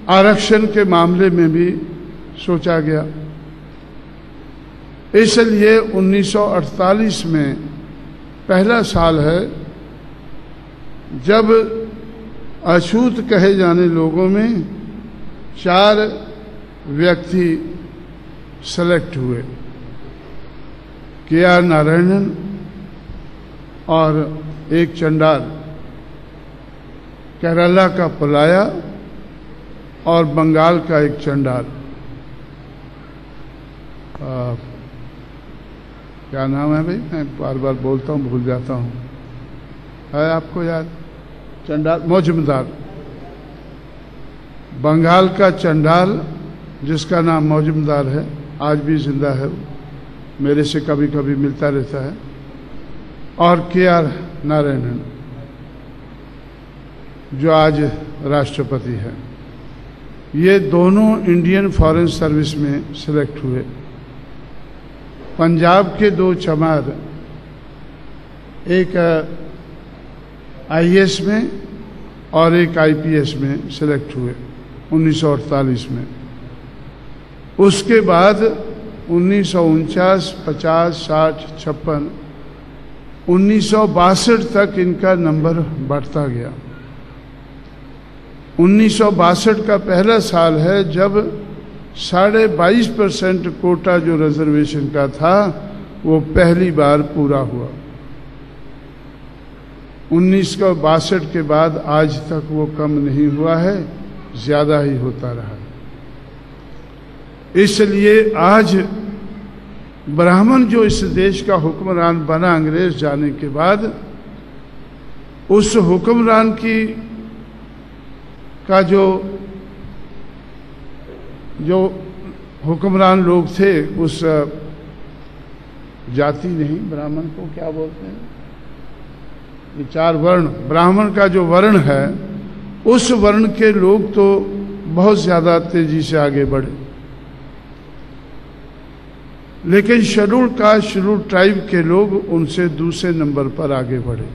आरक्षण के मामले में भी सोचा गया। इसलिए 1948 में पहला साल है जब अछूत कहे जाने लोगों में 4 व्यक्ति सेलेक्ट हुए, के.आर. नारायणन और एक चंडाल, केरला का पलाया और बंगाल का एक चंडाल। क्या नाम है भाई? मैं बार बार बोलता हूँ, भूल जाता हूँ। है आपको याद? चंडाल मौजूमदार, बंगाल का चंडाल जिसका नाम मौजूमदार है, आज भी जिंदा है, मेरे से कभी कभी मिलता रहता है, और के.आर. नारायणन जो आज राष्ट्रपति है। ये दोनों इंडियन फॉरेन सर्विस में सिलेक्ट हुए। पंजाब के 2 चमार, एक आईएएस में और एक आईपीएस में सिलेक्ट हुए 1948 में। उसके बाद 1949, 50, 60, 56, 1962 तक इनका नंबर बढ़ता गया। 1962 का पहला साल है जब 22.5% कोटा जो रिजर्वेशन का था वो पहली बार पूरा हुआ। 1962 के बाद आज तक वो कम नहीं हुआ है, ज्यादा ही होता रहा। इसलिए आज ब्राह्मण जो इस देश का हुक्मरान बना अंग्रेज जाने के बाद, उस हुक्मरान का जो हुक्मरान लोग थे, उस जाति नहीं, ब्राह्मण को क्या बोलते हैं, ये 4 वर्ण, ब्राह्मण का जो वर्ण है, उस वर्ण के लोग तो बहुत ज्यादा तेजी से आगे बढ़े। लेकिन शेड्यूल कास्ट, शेड्यूल ट्राइब के लोग उनसे दूसरे नंबर पर आगे बढ़े।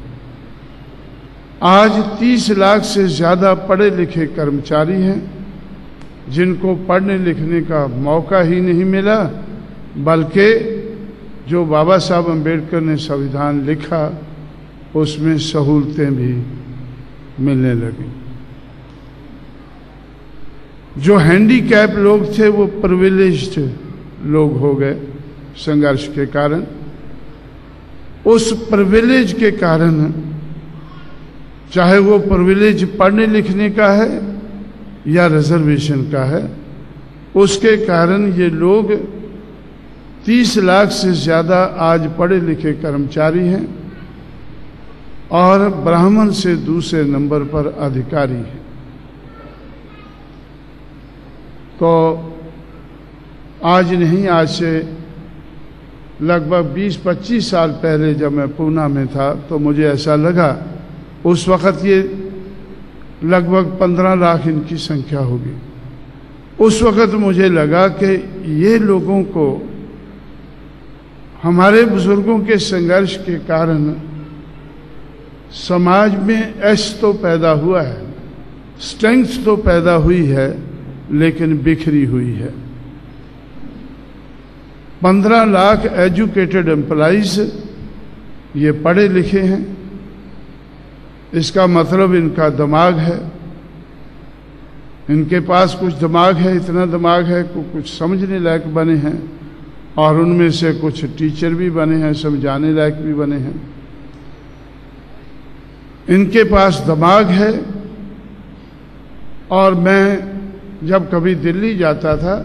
आज 30 लाख से ज्यादा पढ़े लिखे कर्मचारी हैं जिनको पढ़ने लिखने का मौका ही नहीं मिला, बल्कि जो बाबा साहब अम्बेडकर ने संविधान लिखा उसमें सहूलतें भी मिलने लगी। जो हैंडीकैप लोग थे वो प्रिविलेज्ड लोग हो गए संघर्ष के कारण। उस प्रिविलेज के कारण, चाहे वो प्रिविलेज पढ़ने लिखने का है या रिजर्वेशन का है, उसके कारण ये लोग 30 लाख से ज्यादा आज पढ़े लिखे कर्मचारी हैं और ब्राह्मण से दूसरे नंबर पर अधिकारी हैं। तो आज नहीं, आज से लगभग 20-25 साल पहले जब मैं पूना में था तो मुझे ऐसा लगा, उस वक़्त ये लगभग 15 लाख इनकी संख्या होगी। उस वक़्त मुझे लगा कि ये लोगों को हमारे बुजुर्गों के संघर्ष के कारण समाज में ऐश तो पैदा हुआ है, स्ट्रेंथ तो पैदा हुई है, लेकिन बिखरी हुई है। 15 लाख एजुकेटेड एम्प्लॉइज ये पढ़े लिखे हैं, इसका मतलब इनका दिमाग है, इनके पास कुछ दिमाग है, इतना दिमाग है कि कुछ समझने लायक बने हैं, और उनमें से कुछ टीचर भी बने हैं, समझाने लायक भी बने हैं। इनके पास दिमाग है। और मैं जब कभी दिल्ली जाता था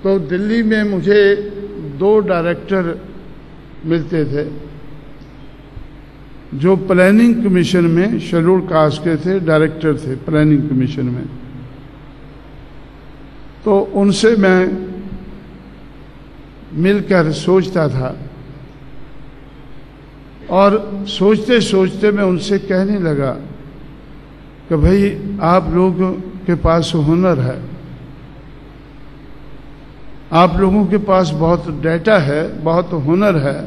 तो दिल्ली में मुझे 2 डायरेक्टर मिलते थे जो प्लानिंग कमीशन में शेड्यूल कास्ट के थे, डायरेक्टर थे प्लानिंग कमीशन में। तो उनसे मैं मिलकर सोचता था, और सोचते सोचते मैं उनसे कहने लगा कि भाई आप लोगों के पास हुनर है, आप लोगों के पास बहुत डेटा है, बहुत हुनर है,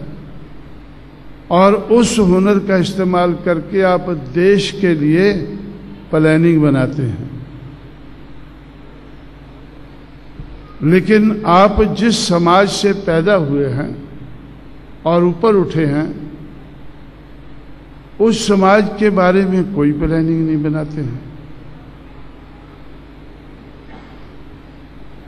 और उस हुनर का इस्तेमाल करके आप देश के लिए प्लानिंग बनाते हैं, लेकिन आप जिस समाज से पैदा हुए हैं और ऊपर उठे हैं, उस समाज के बारे में कोई प्लानिंग नहीं बनाते हैं।